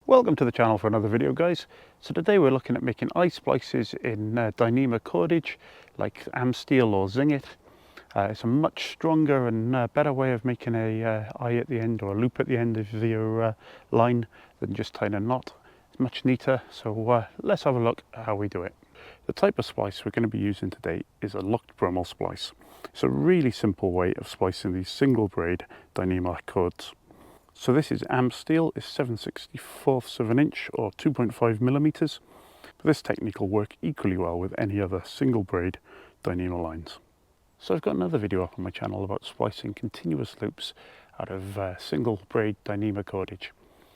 Welcome to the channel for another video, guys. So today we're looking at making eye splices in Dyneema cordage like Amsteel or Zing-it. It's a much stronger and better way of making a eye at the end or a loop at the end of your line than just tying a knot. It's much neater, so let's have a look at how we do it. The type of splice we're going to be using today is a locked Brummel splice. It's a really simple way of splicing these single braid Dyneema cords. So this is Amsteel, is 7/64 of an inch or 2.5 millimeters. But this technique will work equally well with any other single braid Dyneema lines. So I've got another video up on my channel about splicing continuous loops out of single braid Dyneema cordage.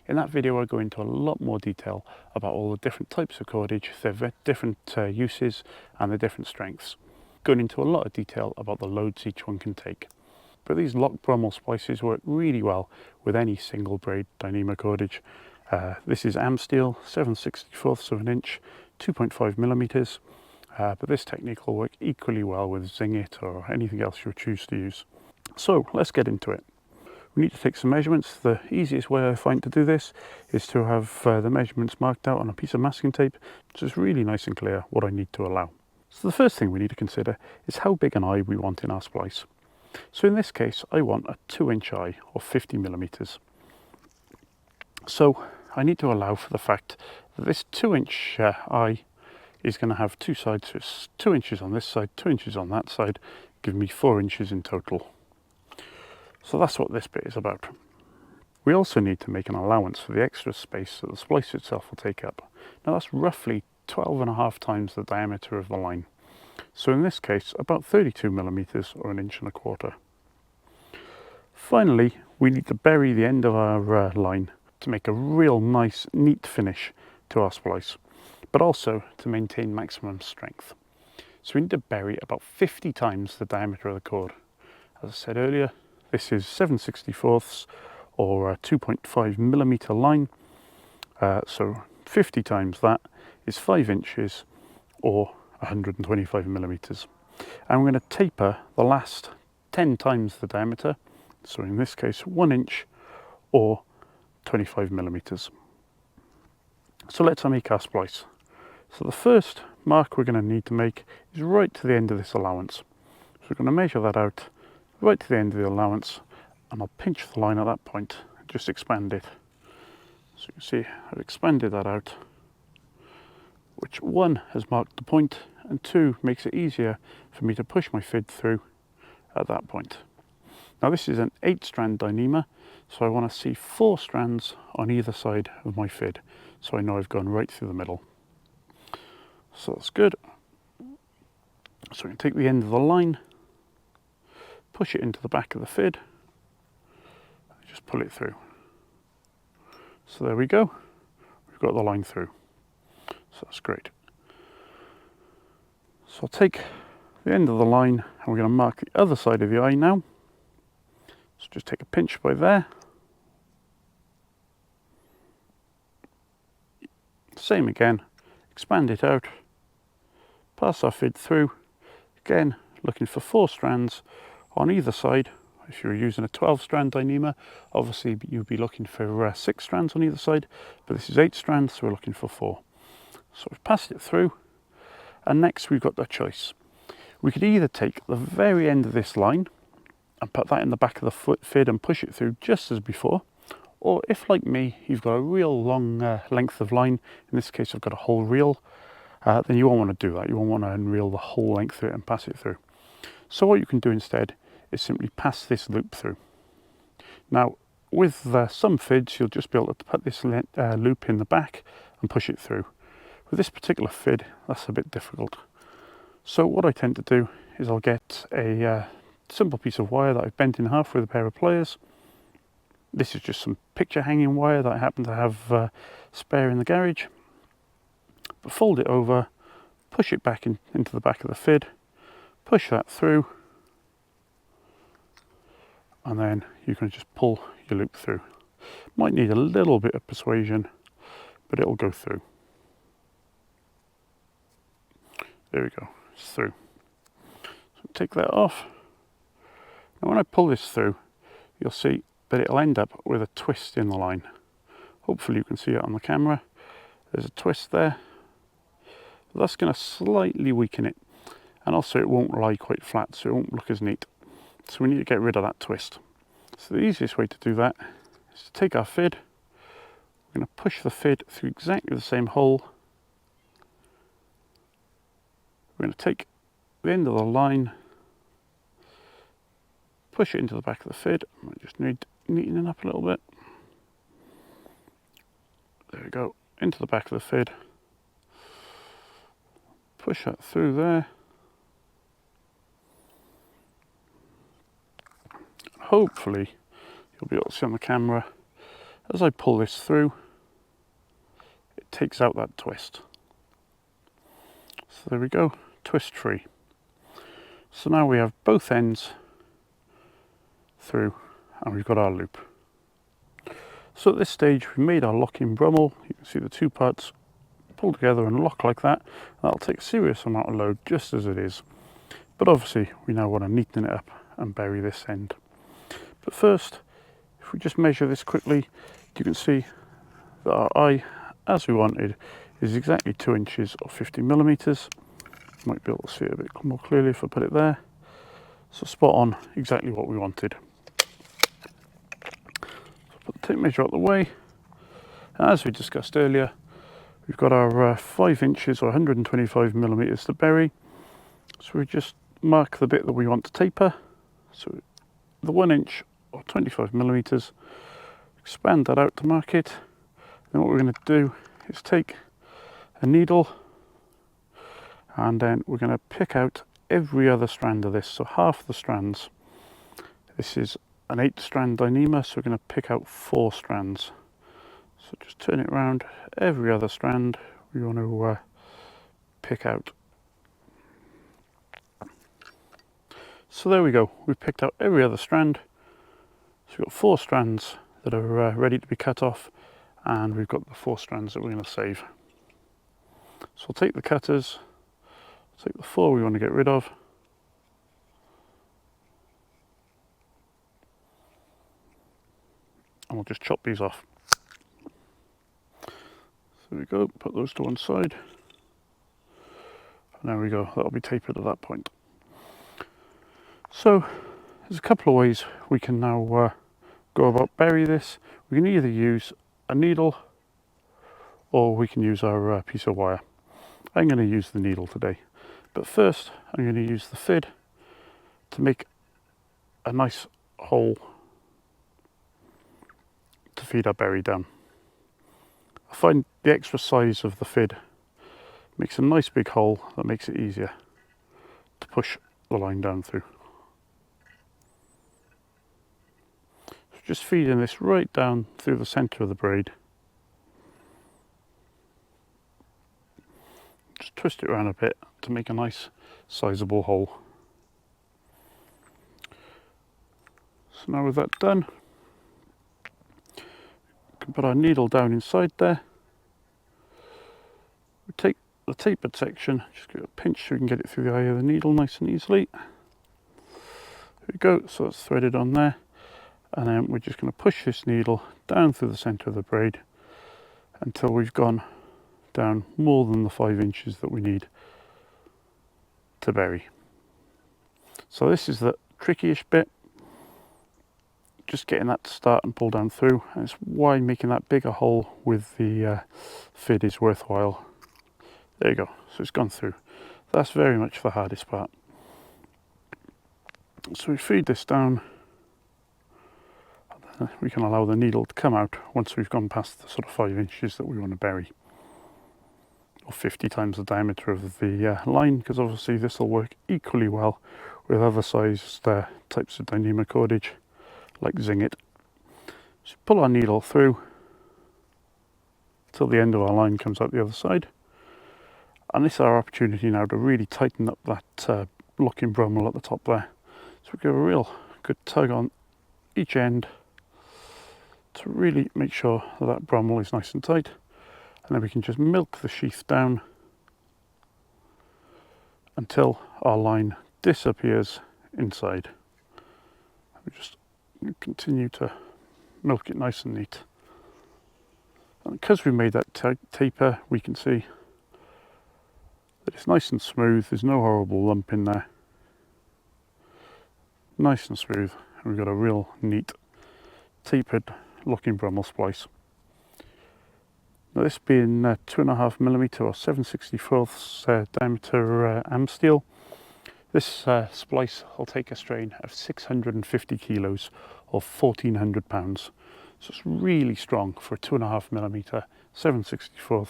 In that video I go into a lot more detail about all the different types of cordage, their different uses and the different strengths, going into a lot of detail about the loads each one can take. But these locked Brummel splices work really well with any single braid Dyneema cordage. This is Amsteel, 7/64 of an inch, 2.5 millimeters. But this technique will work equally well with Zing-it or anything else you choose to use. So let's get into it. We need to take some measurements. The easiest way I find to do this is to have the measurements marked out on a piece of masking tape, so it's really nice and clear what I need to allow. So the first thing we need to consider is how big an eye we want in our splice. So in this case, I want a 2-inch eye or 50 millimeters. So I need to allow for the fact that this 2-inch eye is going to have two sides. So it's 2 inches on this side, 2 inches on that side, giving me 4 inches in total. So that's what this bit is about. We also need to make an allowance for the extra space that the splice itself will take up. Now that's roughly 12.5 times the diameter of the line. So in this case, about 32 millimeters or 1.25 inches. Finally, we need to bury the end of our line to make a real nice, neat finish to our splice, but also to maintain maximum strength. So we need to bury about 50 times the diameter of the cord. As I said earlier, this is 7/64 or a 2.5 millimeter line. So 50 times that is 5 inches or 125 millimeters. And we're going to taper the last 10 times the diameter, so in this case 1 inch or 25 millimeters. So let's make our splice. So the first mark we're going to need to make is right to the end of this allowance. So we're going to measure that out right to the end of the allowance, and I'll pinch the line at that point and just expand it. So you can see I've expanded that out, which one has marked the point and two makes it easier for me to push my fid through at that point. Now this is an 8-strand Dyneema, so I want to see 4 strands on either side of my fid, so I know I've gone right through the middle. So that's good. So we can take the end of the line, push it into the back of the fid, and just pull it through. So there we go, we've got the line through. So that's great. So I'll take the end of the line and we're going to mark the other side of the eye now. So just take a pinch by there. Same again, expand it out, pass our fid through. Again, looking for 4 strands on either side. If you're using a 12-strand Dyneema, obviously you'd be looking for 6 strands on either side, but this is 8 strands, so we're looking for 4. So we've passed it through, and next we've got the choice. We could either take the very end of this line and put that in the back of the fid and push it through just as before, or if, like me, you've got a real long length of line, in this case I've got a whole reel, then you won't want to do that. You won't want to unreel the whole length of it and pass it through. So what you can do instead is simply pass this loop through. Now with some fids you'll just be able to put this loop in the back and push it through. With this particular fid, that's a bit difficult. So what I tend to do is I'll get a simple piece of wire that I've bent in half with a pair of pliers. This is just some picture hanging wire that I happen to have spare in the garage. But fold it over, push it back into the back of the fid, push that through, and then you can just pull your loop through. Might need a little bit of persuasion, but it'll go through. There we go, it's through. So take that off. Now when I pull this through, you'll see that it'll end up with a twist in the line. Hopefully you can see it on the camera. There's a twist there. That's going to slightly weaken it, and also it won't lie quite flat, so it won't look as neat. So we need to get rid of that twist. So the easiest way to do that is to take our fid. We're going to push the fid through exactly the same hole. We're going to take the end of the line, push it into the back of the fid. I just need neatening up a little bit. There we go, into the back of the fid. Push that through there. Hopefully you'll be able to see on the camera, as I pull this through, it takes out that twist. So there we go, twist free. So now we have both ends through and we've got our loop. So at this stage we've made our lock-in Brummel. You can see the two parts pull together and lock like that. That'll take a serious amount of load just as it is. But obviously we now want to neaten it up and bury this end. But first, if we just measure this quickly, you can see that our eye, as we wanted, is exactly 2 inches or 50 millimeters. You might be able to see it a bit more clearly if I put it there. So spot on, exactly what we wanted. So put the tape measure out the way. And as we discussed earlier, we've got our 5 inches or 125 millimeters to bury. So we just mark the bit that we want to taper. So the 1 inch or 25 millimeters, expand that out to mark it. Then what we're going to do is take a needle and then we're going to pick out every other strand of this, so half the strands. This is an 8-strand Dyneema, so we're going to pick out 4 strands. So just turn it around, every other strand we want to pick out. So there we go, we've picked out every other strand. So we've got 4 strands that are ready to be cut off, and we've got the 4 strands that we're going to save. So we'll take the cutters, take the 4 we want to get rid of, and we'll just chop these off. So there we go, put those to one side, and there we go, that'll be tapered at that point. So there's a couple of ways we can now go about bury this. We can either use a needle or we can use our piece of wire. I'm going to use the needle today, but first I'm going to use the fid to make a nice hole to feed our berry down. I find the extra size of the fid makes a nice big hole that makes it easier to push the line down through. So just feeding this right down through the centre of the braid. Just twist it around a bit to make a nice sizable hole. So now with that done, we can put our needle down inside there. We take the tapered section, just give it a pinch so we can get it through the eye of the needle nice and easily. There we go, so it's threaded on there. And then we're just going to push this needle down through the centre of the braid until we've gone down more than the 5 inches that we need to bury. So this is the tricky-ish bit, just getting that to start and pull down through, and it's why making that bigger hole with the fid is worthwhile. There you go, so it's gone through. That's very much the hardest part. So we feed this down, and we can allow the needle to come out once we've gone past the sort of 5 inches that we want to bury, or 50 times the diameter of the line, because obviously this will work equally well with other sized types of Dyneema cordage like Zing-it. So pull our needle through till the end of our line comes out the other side, and this is our opportunity now to really tighten up that lock-in Brummel at the top there. So we give a real good tug on each end to really make sure that that Brummel is nice and tight, and then we can just milk the sheath down until our line disappears inside. We just continue to milk it nice and neat. And because we made that taper, we can see that it's nice and smooth. There's no horrible lump in there. Nice and smooth. And we've got a real neat tapered looking Brummel splice. Now this being 2.5mm or 7/64 diameter Amsteel, this splice will take a strain of 650 kilos or 1,400 pounds. So it's really strong for a 2.5mm 7/64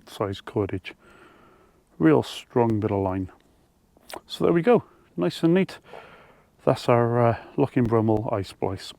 size cordage. Real strong bit of line. So there we go, nice and neat. That's our looking Brummel Eye Splice.